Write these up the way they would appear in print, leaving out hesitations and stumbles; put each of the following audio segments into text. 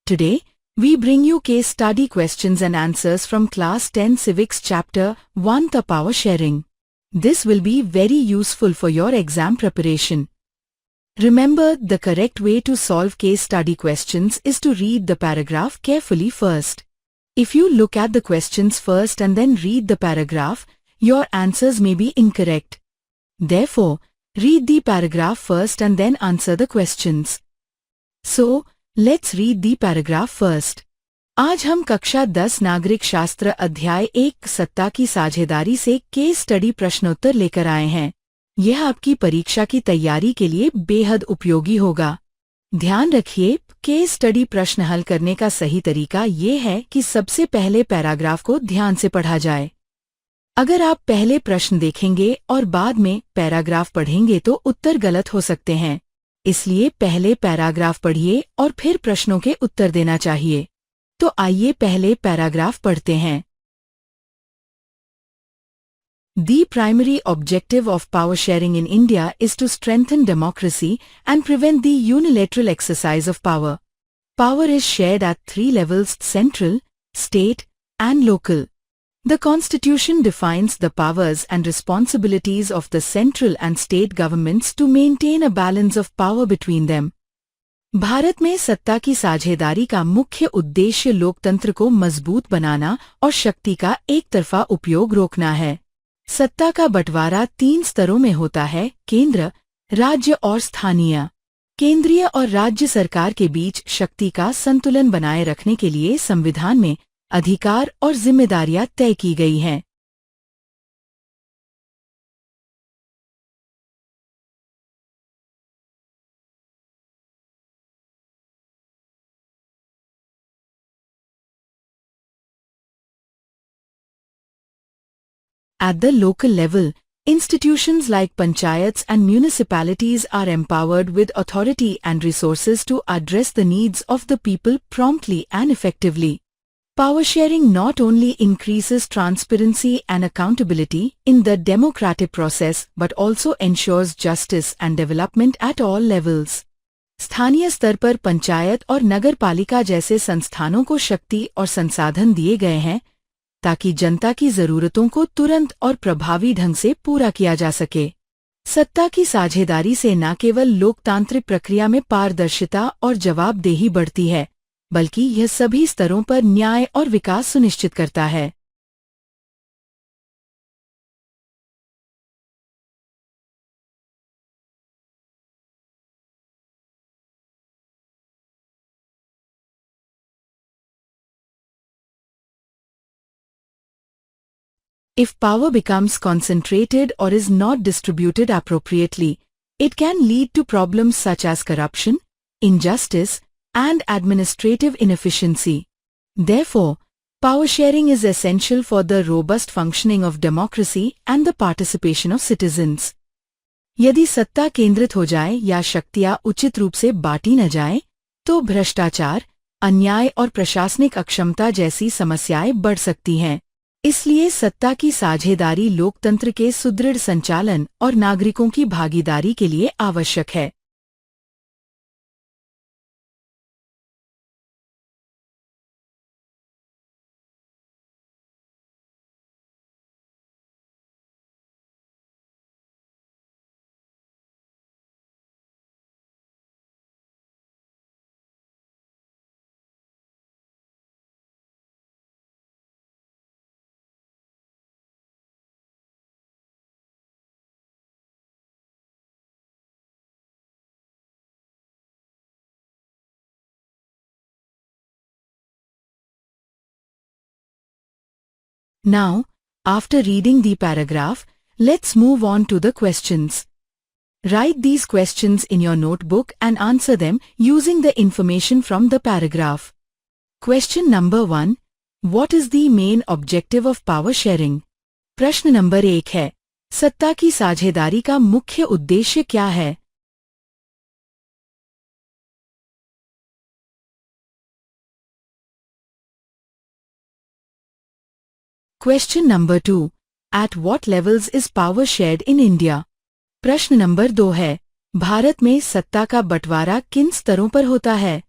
Today, we bring you case study questions and answers from Class 10 Civics Chapter 1 The Power Sharing. This will be very useful for your exam preparation. Remember, the correct way to solve case study questions is to read the paragraph carefully first. If you look at the questions first and then read the paragraph, your answers may be incorrect. Therefore, read the paragraph first and then answer the questions. So, let's read the paragraph first. आज हम कक्षा 10 नागरिक शास्त्र अध्याय 1 सत्ता की साझेदारी से केस स्टडी प्रश्नोत्तर लेकर आए हैं। यह आपकी परीक्षा की तैयारी के लिए बेहद उपयोगी होगा। ध्यान रखिए, केस स्टडी प्रश्न हल करने का सही तरीका ये है कि सबसे पहले पैराग्राफ को ध्यान से पढ़ा जाए। अगर आप पहले प्रश्न देखेंगे और बाद में पैराग्राफ पढ़ेंगे तो उत्तर गलत हो सकते हैं। इसलिए पहले पैराग्राफ पढ़िए और फिर प्रश्नों के उत्तर देना चाहिए। तो आइए पहले पैराग्राफ पढ़ते हैं। The primary objective of power sharing in India is to strengthen democracy and prevent the unilateral exercise of power. Power is shared at 3 levels: central, state, and local. The Constitution defines the powers and responsibilities of the central and state governments to maintain a balance of power between them. Bharat में सत्ता की साझेदारी का मुख्य उद्देश्य लोकतंत्र को मजबूत बनाना और शक्ति का एक तरफा उपयोग रोकना है। सत्ता का बंटवारा 3 स्तरों में होता है: केंद्र, राज्य और स्थानीय। केंद्रीय और राज्य सरकार के बीच शक्ति का संतुलन बनाए रखने के लिए संविधान में अधिकार और जिम्मेदारियां तय की गई हैं। At the local level, institutions like panchayats and municipalities are empowered with authority and resources to address the needs of the people promptly and effectively. Power sharing not only increases transparency and accountability in the democratic process but also ensures justice and development at all levels. स्थानीय स्तर पर पंचायत और नगर पालिका जैसे संस्थानों को शक्ति और संसाधन दिए गए हैं ताकि जनता की जरूरतों को तुरंत और प्रभावी ढंग से पूरा किया जा सके। सत्ता की साझेदारी से न केवल लोकतांत्रिक प्रक्रिया में पारदर्शिता और जवाबदेही बढ़ती है, बल्कि यह सभी स्तरों पर न्याय और विकास सुनिश्चित करता है। If power becomes concentrated or is not distributed appropriately, it can lead to problems such as corruption, injustice, and administrative inefficiency. Therefore, power sharing is essential for the robust functioning of democracy and the participation of citizens. यदि सत्ता केंद्रित हो जाए या शक्तियां उचित रूप से बांटी न जाए, तो भ्रष्टाचार, अन्याय और प्रशासनिक अक्षमता जैसी समस्याएं बढ़ सकती हैं। इसलिए सत्ता की साझेदारी लोकतंत्र के सुदृढ़ संचालन और नागरिकों की भागीदारी के लिए आवश्यक है। Now, after reading the paragraph, let's move on to the questions. Write these questions in your notebook and answer them using the information from the paragraph. Question number 1. What is the main objective of power sharing? प्रश्न number 1 है, सत्ता की साझेदारी का मुख्य उद्देश्य क्या है? Question number 2. At what levels is power shared in India? प्रश्न नंबर 2 है, भारत में सत्ता का बंटवारा किन स्तरों पर होता है?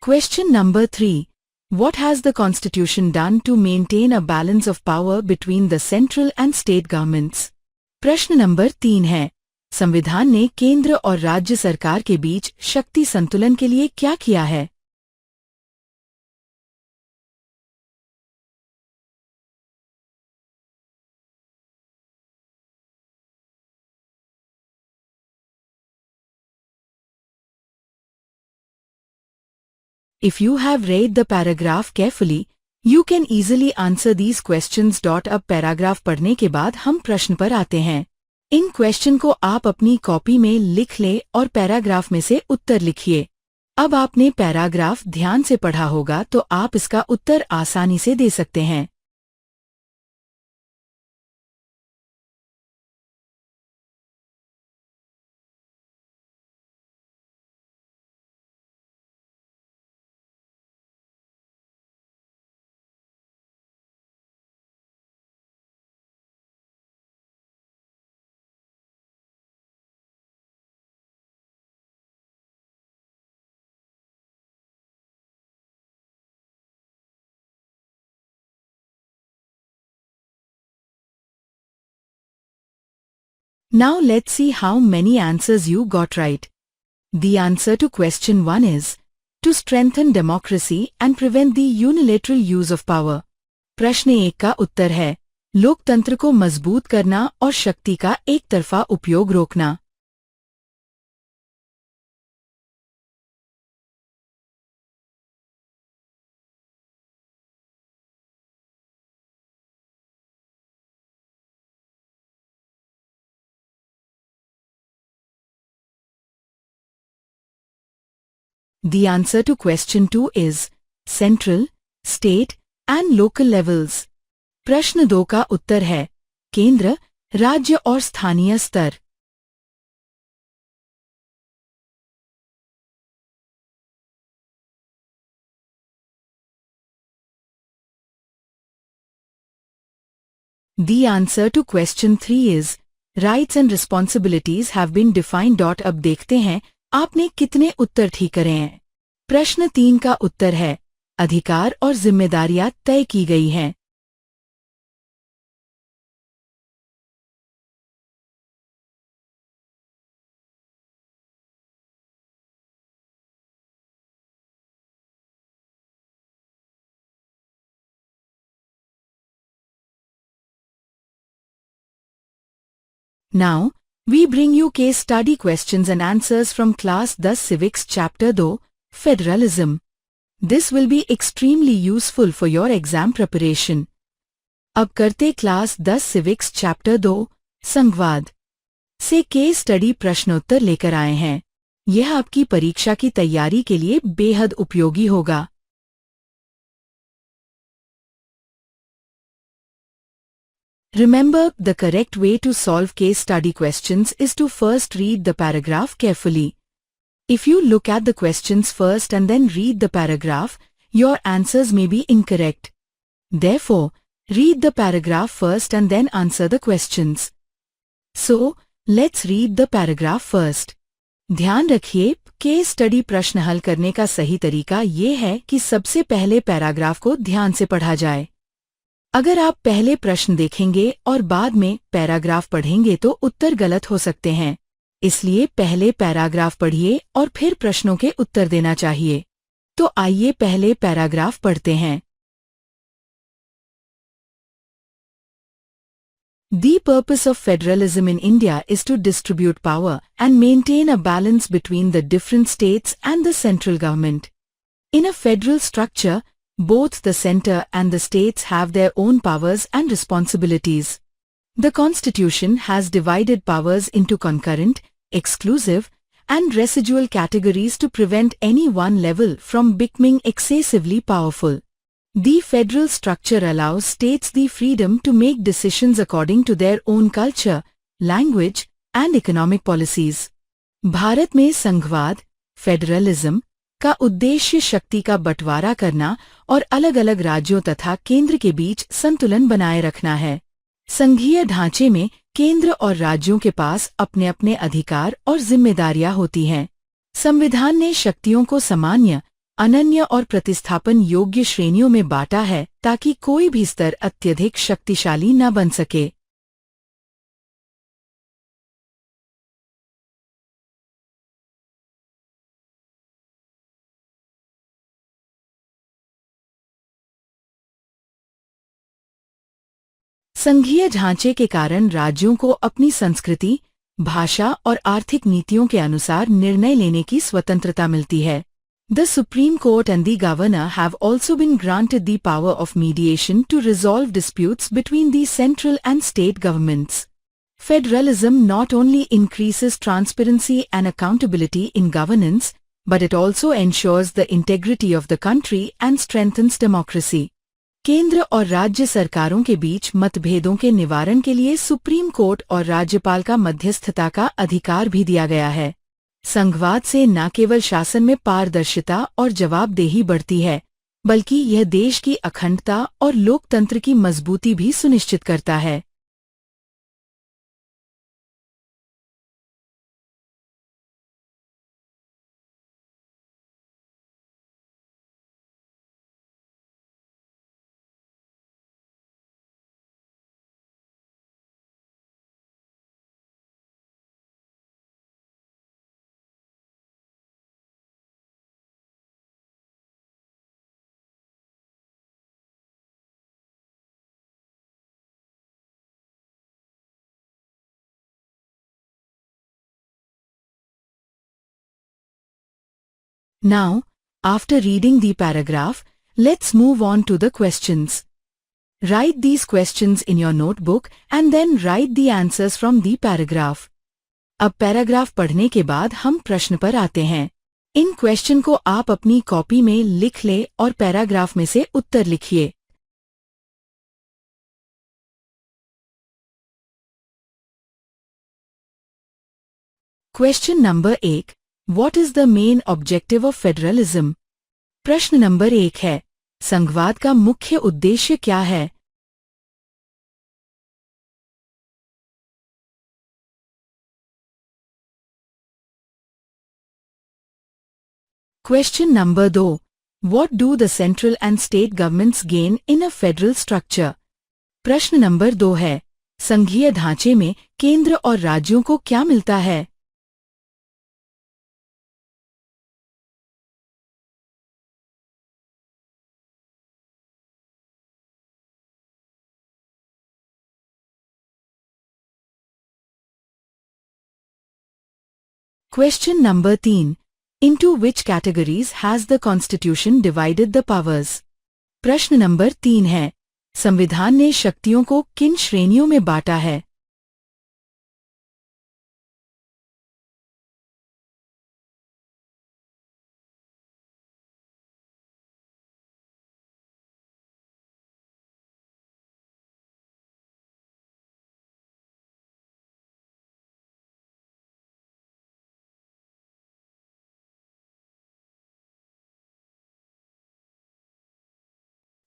Question number 3. What has the Constitution done to maintain a balance of power between the central and state governments? प्रश्न नंबर 3 है, संविधान ने केंद्र और राज्य सरकार के बीच शक्ति संतुलन के लिए क्या किया है? If you have read the paragraph carefully, you can easily answer these questions. अब पैराग्राफ पढ़ने के बाद हम प्रश्न पर आते हैं। इन क्वेश्चन को आप अपनी कॉपी में लिख लें और पैराग्राफ में से उत्तर लिखिए। अब आपने पैराग्राफ ध्यान से पढ़ा होगा तो आप इसका उत्तर आसानी से दे सकते हैं। Now let's see how many answers you got right. The answer to question 1 is to strengthen democracy and prevent the unilateral use of power. प्रश्न 1 का उत्तर है लोकतंत्र को मजबूत करना और शक्ति का एक तरफा उपयोग रोकना। The answer to question 2 is central, state and local levels. प्रश्न 2 का उत्तर है केंद्र, राज्य और स्थानीय स्तर। The answer to question 3 is rights and responsibilities have been defined. अब देखते हैं आपने कितने उत्तर ठीक करे हैं। प्रश्न 3 का उत्तर है अधिकार और जिम्मेदारियां तय की गई हैं। Now, we bring you case study questions and answers from class 10 civics chapter 2, Federalism. This will be extremely useful for your exam preparation. अब करते क्लास 10 civics chapter 2, संघवाद से केस स्टडी प्रश्नोत्तर लेकर आए हैं। यह आपकी परीक्षा की तैयारी के लिए बेहद उपयोगी होगा। Remember, the correct way to solve case study questions is to first read the paragraph carefully. If you look at the questions first and then read the paragraph, your answers may be incorrect. Therefore, read the paragraph first and then answer the questions. So, let's read the paragraph first. ध्यान रखिए, case study प्रश्न हल करने का सही तरीका ये है कि सबसे पहले पैराग्राफ को ध्यान से पढ़ा जाए। अगर आप पहले प्रश्न देखेंगे और बाद में पैराग्राफ पढ़ेंगे तो उत्तर गलत हो सकते हैं। इसलिए पहले पैराग्राफ पढ़िए और फिर प्रश्नों के उत्तर देना चाहिए। तो आइए पहले पैराग्राफ पढ़ते हैं। The purpose of federalism in India is to distribute power and maintain a balance between the different states and the central government. In a federal structure, both the center and the states have their own powers and responsibilities. The Constitution has divided powers into concurrent, exclusive, and residual categories to prevent any one level from becoming excessively powerful. The federal structure allows states the freedom to make decisions according to their own culture, language, and economic policies. Bharat में संघवाद, federalism, का उद्देश्य शक्ति का बंटवारा करना और अलग-अलग राज्यों तथा केंद्र के बीच संतुलन बनाए रखना है। संघीय ढांचे में केंद्र और राज्यों के पास अपने अपने अधिकार और जिम्मेदारियां होती हैं। संविधान ने शक्तियों को सामान्य अनन्य और प्रतिस्थापन योग्य श्रेणियों में बांटा है ताकि कोई भी स्तर अत्यधिक शक्तिशाली न बन सके। संघीय ढांचे के कारण राज्यों को अपनी संस्कृति, भाषा और आर्थिक नीतियों के अनुसार निर्णय लेने की स्वतंत्रता मिलती है। The Supreme Court and the Governor have also been granted the power of mediation to resolve disputes between the central and state governments. Federalism not only increases transparency and accountability in governance, but it also ensures the integrity of the country and strengthens democracy. केंद्र और राज्य सरकारों के बीच मतभेदों के निवारण के लिए सुप्रीम कोर्ट और राज्यपाल का मध्यस्थता का अधिकार भी दिया गया है। संघवाद से न केवल शासन में पारदर्शिता और जवाबदेही बढ़ती है, बल्कि यह देश की अखंडता और लोकतंत्र की मजबूती भी सुनिश्चित करता है। Now, after reading the paragraph, let's move on to the questions. Write these questions in your notebook and then write the answers from the paragraph. अब पैराग्राफ पढ़ने के बाद हम प्रश्न पर आते हैं। इन क्वेश्चन को आप अपनी कॉपी में लिख ले और पैराग्राफ में से उत्तर लिखिए। Question number 1, What is the main objective of federalism? प्रश्न नंबर 1 है, संघवाद का मुख्य उद्देश्य क्या है? Question number 2, What do the central and state governments gain in a federal structure? प्रश्न नंबर 2 है, संघीय ढांचे में केंद्र और राज्यों को क्या मिलता है? Question number 3. Into which categories has the Constitution divided the powers? प्रश्न नंबर 3 है, संविधान ने शक्तियों को किन श्रेणियों में बांटा है?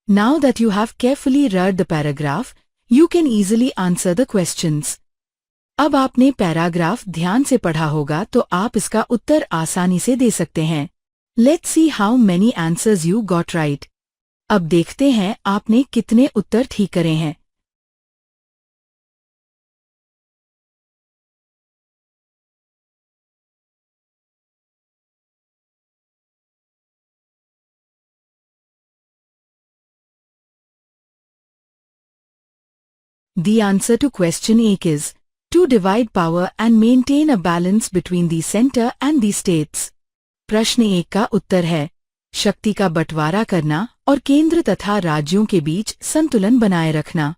Now that you have carefully read the paragraph, you can easily answer the questions. अब आपने पैराग्राफ ध्यान से पढ़ा होगा तो आप इसका उत्तर आसानी से दे सकते हैं। Let's see how many answers you got right. अब देखते हैं आपने कितने उत्तर ठीक करे हैं। The answer to question 1 is to divide power and maintain a balance between the center and the states. प्रश्न 1 का उत्तर है शक्ति का बंटवारा करना और केंद्र तथा राज्यों के बीच संतुलन बनाए रखना।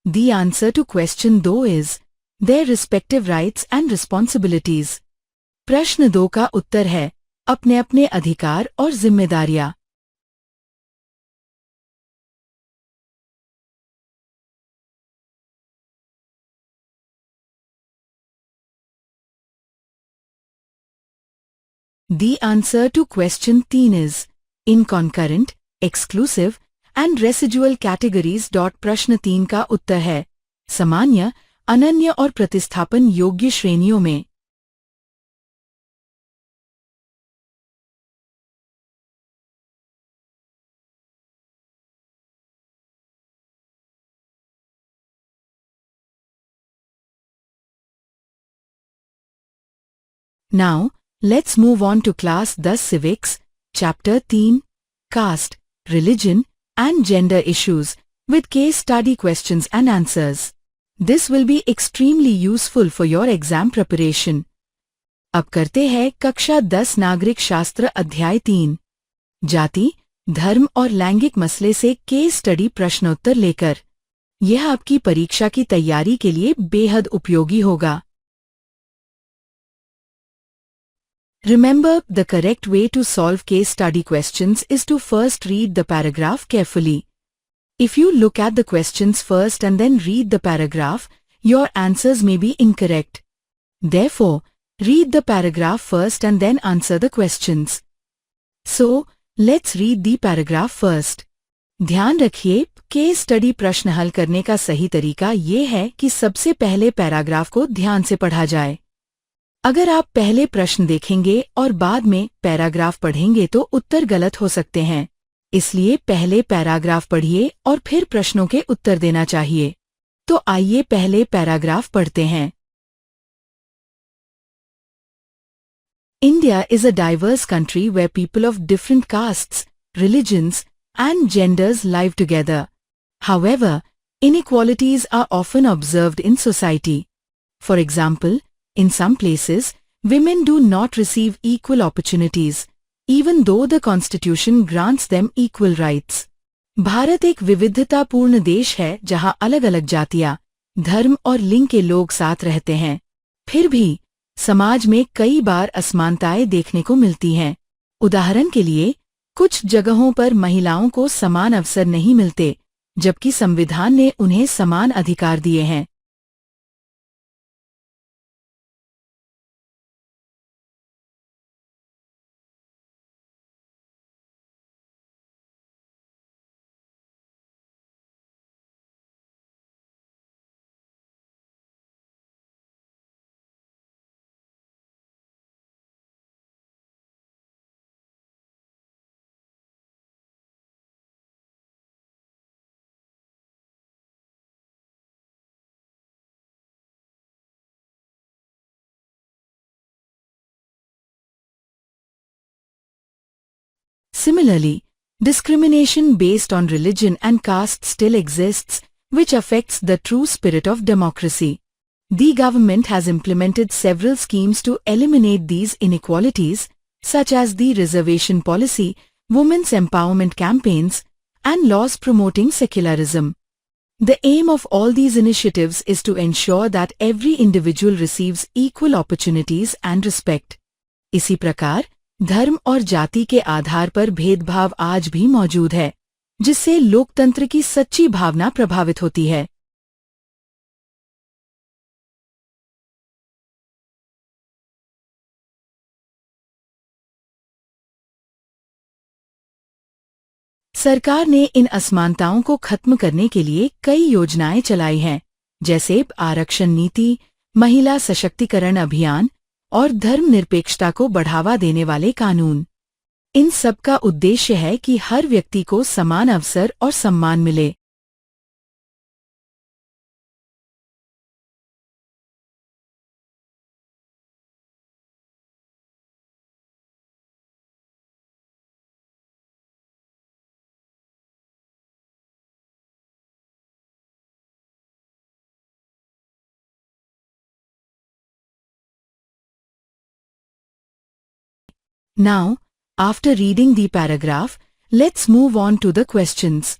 The answer to question 2 is their respective rights and responsibilities. प्रश्न 2 का उत्तर है अपने अपने अधिकार और जिम्मेदारियां। The answer to question 3 is in concurrent, exclusive and residual categories. प्रश्न 3 का उत्तर है सामान्य, अनन्य और प्रतिस्थापन योग्य श्रेणियों में। Now, let's move on to Class 10 Civics, Chapter 3, Caste, Religion and Gender Issues, with case study questions and answers. This will be extremely useful for your exam preparation. अब करते हैं कक्षा 10 नागरिक शास्त्र अध्याय 3, जाति, धर्म और लैंगिक मसले से केस स्टडी प्रश्नोत्तर लेकर। यह आपकी परीक्षा की तैयारी के लिए बेहद उपयोगी होगा। Remember, the correct way to solve case study questions is to first read the paragraph carefully. If you look at the questions first and then read the paragraph, your answers may be incorrect. Therefore, read the paragraph first and then answer the questions. So, let's read the paragraph first. ध्यान रखिए, case study प्रश्न हल करने का सही तरीका ये है कि सबसे पहले पैराग्राफ को ध्यान से पढ़ा जाए। अगर आप पहले प्रश्न देखेंगे और बाद में पैराग्राफ पढ़ेंगे तो उत्तर गलत हो सकते हैं। इसलिए पहले पैराग्राफ पढ़िए और फिर प्रश्नों के उत्तर देना चाहिए। तो आइए पहले पैराग्राफ पढ़ते हैं। India is a diverse country where people of different castes, religions, and genders live together. However, inequalities are often observed in society. For example, in some places, women do not receive equal opportunities, even though the Constitution grants them equal rights. Bharat एक विविधतापूर्ण देश है जहां अलग-अलग जातियां, धर्म और लिंग के लोग साथ रहते हैं। फिर भी समाज में कई बार असमानताएं देखने को मिलती हैं। उदाहरण के लिए, कुछ जगहों पर महिलाओं को समान अवसर नहीं मिलते, जबकि संविधान ने उन्हें समान अधिकार दिए हैं। Similarly, discrimination based on religion and caste still exists, which affects the true spirit of democracy. The government has implemented several schemes to eliminate these inequalities, such as the reservation policy, women's empowerment campaigns, and laws promoting secularism. The aim of all these initiatives is to ensure that every individual receives equal opportunities and respect. इसी प्रकार, धर्म और जाति के आधार पर भेदभाव आज भी मौजूद है, जिससे लोकतंत्र की सच्ची भावना प्रभावित होती है। सरकार ने इन असमानताओं को खत्म करने के लिए कई योजनाएं चलाई हैं, जैसे आरक्षण नीति, महिला सशक्तिकरण अभियान और धर्मनिरपेक्षता को बढ़ावा देने वाले कानून। इन सब का उद्देश्य है कि हर व्यक्ति को समान अवसर और सम्मान मिले। Now, after reading the paragraph, let's move on to the questions.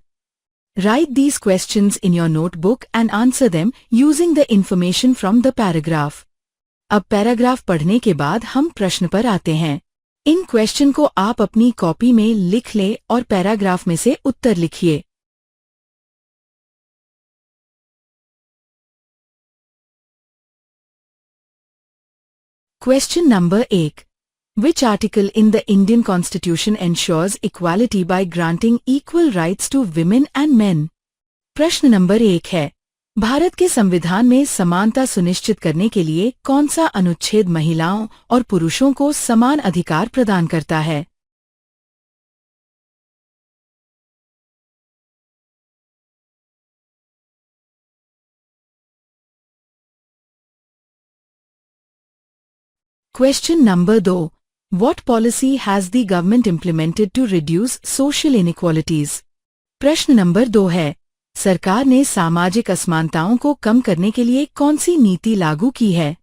Write these questions in your notebook and answer them using the information from the paragraph. अब पैराग्राफ पढ़ने के बाद हम प्रश्न पर आते हैं। इन क्वेश्चन को आप अपनी कॉपी में लिख लें और पैराग्राफ में से उत्तर लिखिए। Question number 1। Which article in the Indian Constitution ensures equality by granting equal rights to women and men? प्रश्न नंबर 1 है, भारत के संविधान में समानता सुनिश्चित करने के लिए कौन सा अनुच्छेद महिलाओं और पुरुषों को समान अधिकार प्रदान करता है? Question number 2. What policy has the government implemented to reduce social inequalities? प्रश्न नंबर 2 है, सरकार ने सामाजिक असमानताओं को कम करने के लिए कौन सी नीति लागू की है?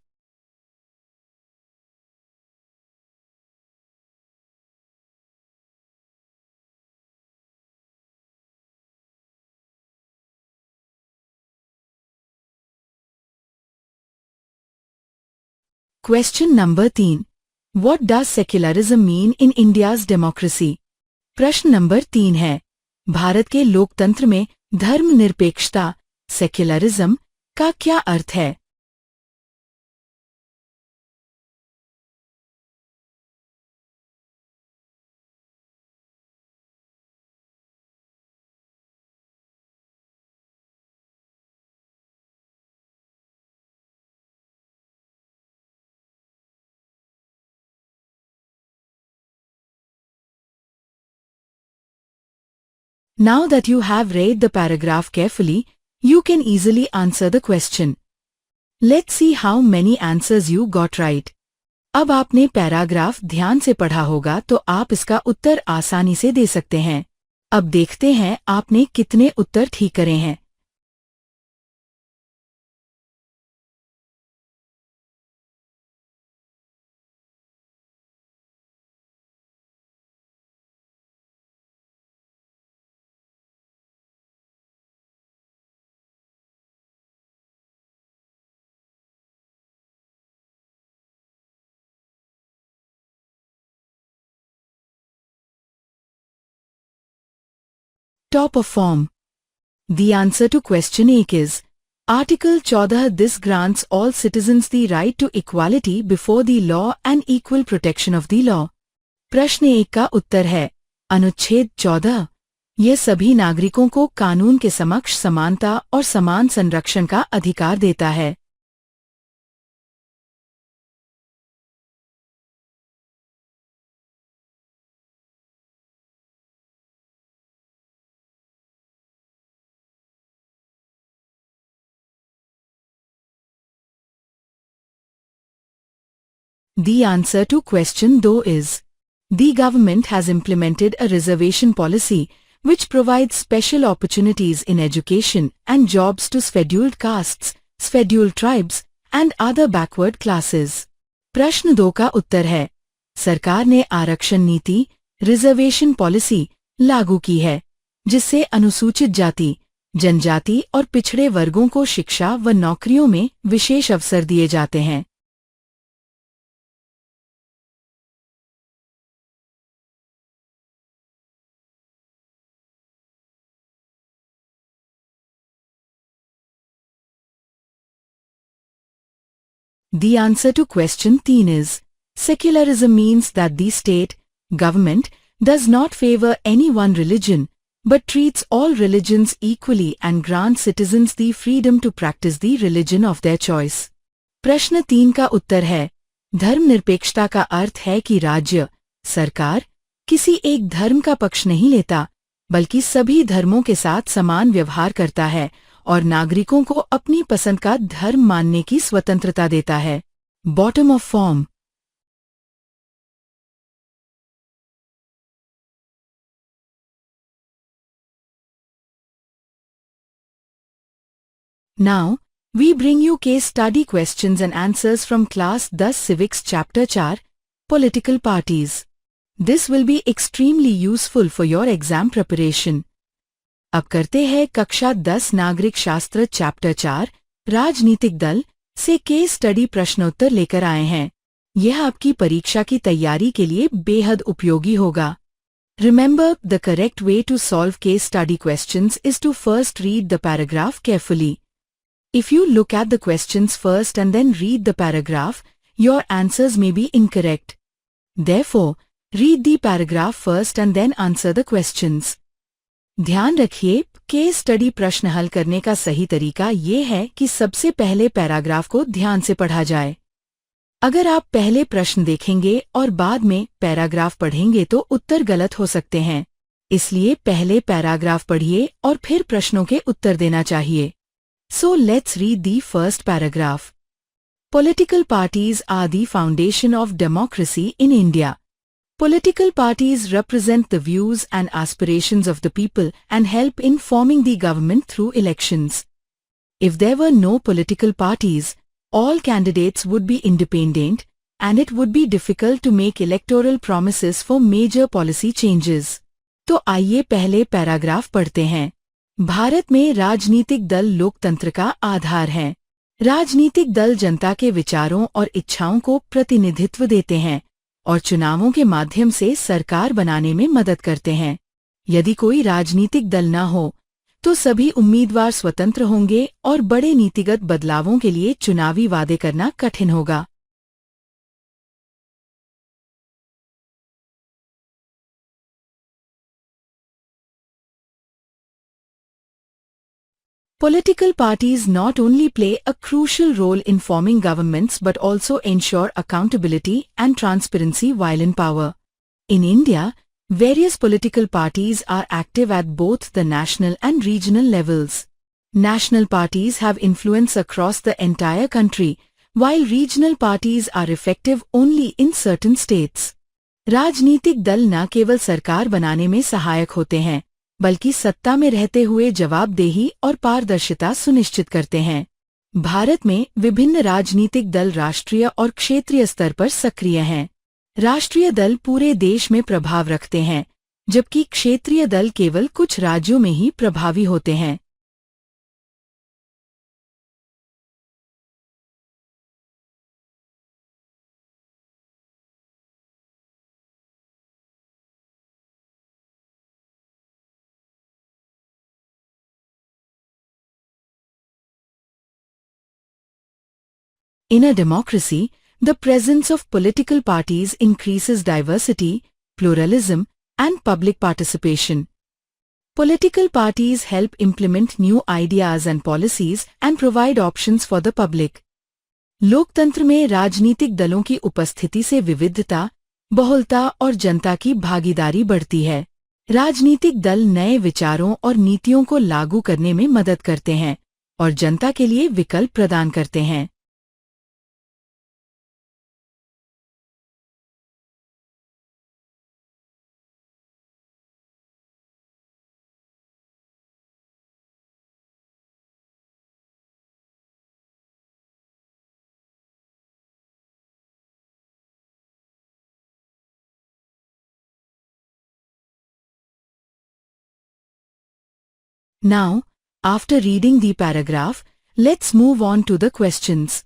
Question number 3. What does secularism mean in India's democracy? प्रश्न नंबर 3 है, भारत के लोकतंत्र में धर्मनिरपेक्षता सेक्युलरिज्म का क्या अर्थ है? Now that you have read the paragraph carefully, you can easily answer the question. Let's see how many answers you got right. अब आपने पैराग्राफ ध्यान से पढ़ा होगा तो आप इसका उत्तर आसानी से दे सकते हैं। अब देखते हैं आपने कितने उत्तर ठीक करे हैं। Top of form. The answer to question 1 is Article 14. This grants all citizens the right to equality before the law and equal protection of the law. प्रश्न 1 का उत्तर है अनुच्छेद 14। यह सभी नागरिकों को कानून के समक्ष समानता और समान संरक्षण का अधिकार देता है। The answer to question 2 is the government has implemented a reservation policy which provides special opportunities in education and jobs to scheduled castes, scheduled tribes and other backward classes. प्रश्न 2 का उत्तर है सरकार ने आरक्षण नीति रिजर्वेशन पॉलिसी लागू की है जिससे अनुसूचित जाति, जनजाति और पिछड़े वर्गों को शिक्षा व नौकरियों में विशेष अवसर दिए जाते हैं। The answer to question 3 is secularism means that the state, government, does not favor any one religion but treats all religions equally and grants citizens the freedom to practice the religion of their choice. प्रश्न 3 का उत्तर है धर्मनिरपेक्षता का अर्थ है कि राज्य, सरकार किसी एक धर्म का पक्ष नहीं लेता बल्कि सभी धर्मों के साथ समान व्यवहार करता है और नागरिकों को अपनी पसंद का धर्म मानने की स्वतंत्रता देता है। Bottom of form. Now, we bring you case study questions and answers from class 10 Civics Chapter 4, Political Parties. This will be extremely useful for your exam preparation. अब करते हैं कक्षा 10 नागरिक शास्त्र चैप्टर 4 राजनीतिक दल से केस स्टडी प्रश्नोत्तर लेकर आए हैं। यह आपकी परीक्षा की तैयारी के लिए बेहद उपयोगी होगा। Remember, the correct way to solve case study questions is to first read the paragraph carefully. If you look at the questions first and then read the paragraph, your answers may be incorrect. Therefore, read the paragraph first and then answer the questions. ध्यान रखिए, case study प्रश्न हल करने का सही तरीका ये है कि सबसे पहले पैराग्राफ को ध्यान से पढ़ा जाए। अगर आप पहले प्रश्न देखेंगे और बाद में पैराग्राफ पढ़ेंगे तो उत्तर गलत हो सकते हैं। इसलिए पहले पैराग्राफ पढ़िए और फिर प्रश्नों के उत्तर देना चाहिए। So let's read the first paragraph. Political parties are the foundation of democracy in India. Political parties represent the views and aspirations of the people and help in forming the government through elections. If there were no political parties, all candidates would be independent, and it would be difficult to make electoral promises for major policy changes. तो आइए पहले paragraph पढ़ते हैं। भारत में राजनीतिक दल लोकतंत्र का आधार हैं। राजनीतिक दल जनता के विचारों और इच्छाओं को प्रतिनिधित्व देते हैं और चुनावों के माध्यम से सरकार बनाने में मदद करते हैं। यदि कोई राजनीतिक दल न हो तो सभी उम्मीदवार स्वतंत्र होंगे और बड़े नीतिगत बदलावों के लिए चुनावी वादे करना कठिन होगा। Political parties not only play a crucial role in forming governments but also ensure accountability and transparency while in power. In India, various political parties are active at both the national and regional levels. National parties have influence across the entire country, while regional parties are effective only in certain states. राजनीतिक दल न केवल सरकार बनाने में सहायक होते हैं, बल्कि सत्ता में रहते हुए जवाबदेही और पारदर्शिता सुनिश्चित करते हैं। भारत में विभिन्न राजनीतिक दल राष्ट्रीय और क्षेत्रीय स्तर पर सक्रिय हैं। राष्ट्रीय दल पूरे देश में प्रभाव रखते हैं, जबकि क्षेत्रीय दल केवल कुछ राज्यों में ही प्रभावी होते हैं। In a democracy, the presence of political parties increases diversity, pluralism, and public participation. Political parties help implement new ideas and policies and provide options for the public. लोकतंत्र में राजनीतिक दलों की उपस्थिति से विविधता, बहुलता और जनता की भागीदारी बढ़ती है। राजनीतिक दल नए विचारों और नीतियों को लागू करने में मदद करते हैं और जनता के लिए विकल्प प्रदान करते हैं। Now, after reading the paragraph, let's move on to the questions.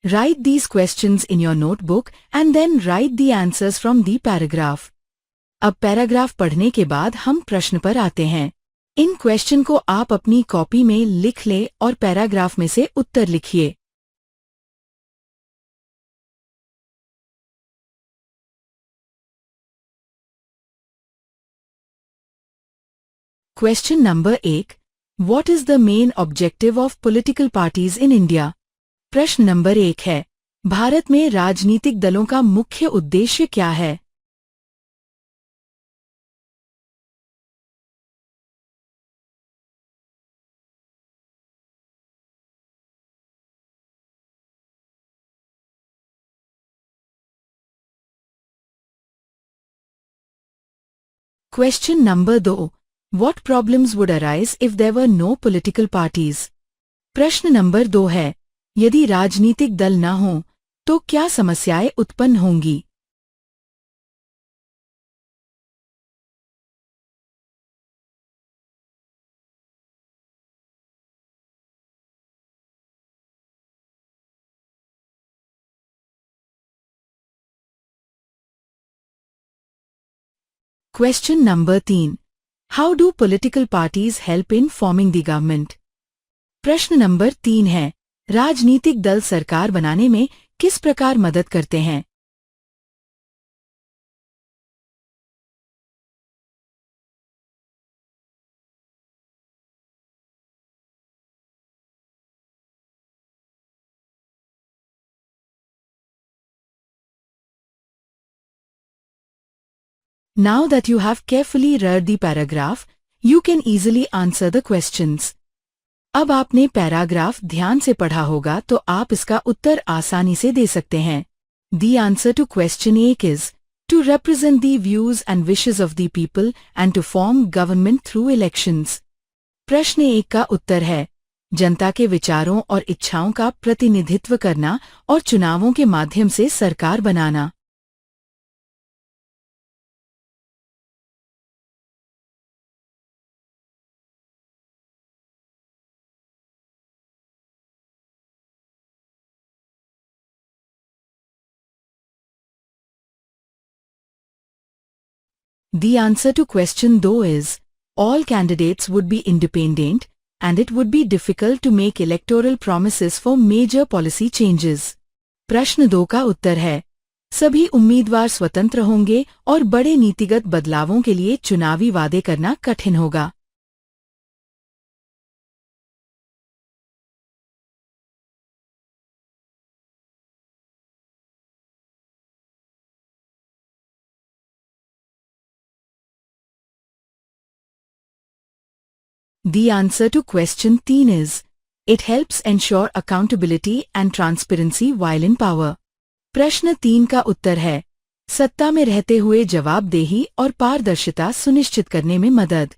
Write these questions in your notebook and then write the answers from the paragraph. अब पैराग्राफ पढ़ने के बाद हम प्रश्न पर आते हैं। इन क्वेश्चन को आप अपनी कॉपी में लिख लें और पैराग्राफ में से उत्तर लिखिए। Question number 1. What is the main objective of political parties in India? प्रश्न नंबर 1 है, भारत में राजनीतिक दलों का मुख्य उद्देश्य क्या है? Question number 2. What problems would arise if there were no political parties? प्रश्न नंबर 2 है, यदि राजनीतिक दल न हों, तो क्या समस्याएं उत्पन्न होंगी? Question number 3. How do political parties help in forming the government? प्रश्न नंबर 3 है, राजनीतिक दल सरकार बनाने में किस प्रकार मदद करते हैं? Now that you have carefully read the paragraph, you can easily answer the questions. अब आपने पैराग्राफ ध्यान से पढ़ा होगा तो आप इसका उत्तर आसानी से दे सकते हैं. The answer to question 1 is to represent the views and wishes of the people and to form government through elections. प्रश्न 1 का उत्तर है जनता के विचारों और इच्छाओं का प्रतिनिधित्व करना और चुनावों के माध्यम से सरकार बनाना. The answer to question 2 is all candidates would be independent and it would be difficult to make electoral promises for major policy changes. प्रश्न 2 का उत्तर है सभी उम्मीदवार स्वतंत्र होंगे और बड़े नीतिगत बदलावों के लिए चुनावी वादे करना कठिन होगा. The answer to question 3 is it helps ensure accountability and transparency while in power. प्रश्न 3 का उत्तर है सत्ता में रहते हुए जवाबदेही और पारदर्शिता सुनिश्चित करने में मदद.